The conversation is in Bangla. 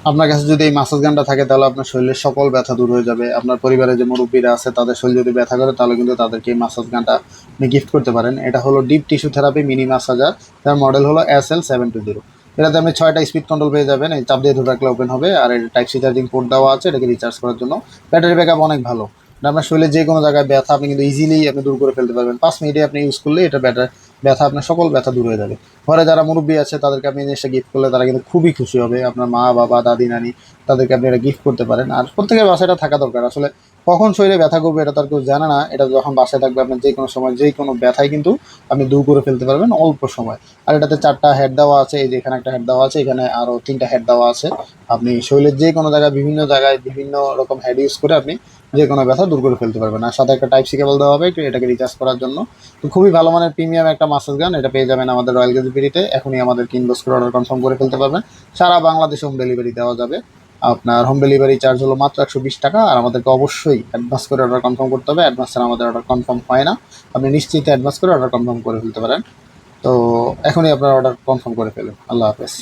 আপনার কাছে যদি এই মাসাজ গানটা থাকে তাহলে আপনার শরীরের সকল ব্যথা দূর হয়ে যাবে। আপনার পরিবারে যে মুরব্বীরা আছে তাদের শরীর যদি ব্যথা করে তাহলে কিন্তু তাদেরকে এই মাসাজ গানটা আপনি গিফট করতে পারেন। এটা হলো ডিপ টিস্যু থেরাপি মিনি মাসাজার, যার মডেল হলো SL720। এটাতে আপনি 6টা স্পিড কন্ট্রোল পেয়ে যাবেন, এই চাপ দিয়ে ধরে রাখলে ওপেন হবে। আর এটা টাইপ সি চার্জিং পোর্ট দেওয়া আছে এটাকে রিচার্জ করার জন্য। ব্যাটারি ব্যাকআপ অনেক ভালো। এটা আপনার শরীরে যে কোনো জায়গায় ব্যথা আপনি কিন্তু ইজিলি আপনি দূর করে ফেলতে পারবেন। 5 মিনিটে আপনি ইউজ করলে এটা ব্যথা আপনার সকল ব্যথা দূর হয়ে যাবে। ঘরে যারা মুরব্বী আছে তাদেরকে আপনি এই জিনিসটা গিফট করলে তারা কিন্তু খুবই খুশি হবে। আপনার মা বাবা দাদি নানি তাদেরকে আপনি এটা গিফট করতে পারেন। আর প্রত্যেকের বাসায় এটা থাকা দরকার। আসলে কখন শরীরে ব্যথা করবে এটা তার কেউ জানে না। এটা যখন বাসায় থাকবে আপনার যে কোনো সময় যে কোনো ব্যথাই কিন্তু আপনি দূর করে ফেলতে পারবেন অল্প সময়। আর এটাতে 4টা হেড দেওয়া আছে, এই যে এখানে একটা হেড দেওয়া আছে, এখানে আরও 3টা হেড দেওয়া আছে। আপনি শরীরের যে কোনো জায়গায় বিভিন্ন রকম হেড ইউজ করে আপনি যে কোনো ব্যথা দূর করে ফেলতে পারবেন। আর সাথে একটা টাইপ সি কেবল দেওয়া হবে এটাকে রিচার্জ করার জন্য। তো খুবই ভালো মানের প্রিমিয়াম একটা মাসাজ গান, এটা পেয়ে যাবেন আমাদের রয়্যাল গ্যাজেটেরিতে। এখনই আমাদেরকে ইনবক্স করে অর্ডার কনফার্ম করে ফেলতে পারবেন। সারা বাংলাদেশে হোম ডেলিভারি দেওয়া যাবে। আপনার হোম ডেলিভারি চার্জ হলো মাত্র 120 টাকা। আর আমাদেরকে অবশ্যই অ্যাডভান্স করে অর্ডার কনফার্ম করতে হবে। অ্যাডভান্স ছাড়া আমাদের অর্ডার কনফার্ম হয় না। আপনি নিশ্চিন্তে অ্যাডভান্স করে অর্ডার কনফার্ম করে ফেলতে পারেন। তো এখনই আপনার অর্ডার কনফার্ম করে ফেলুন। আল্লাহ হাফেজ।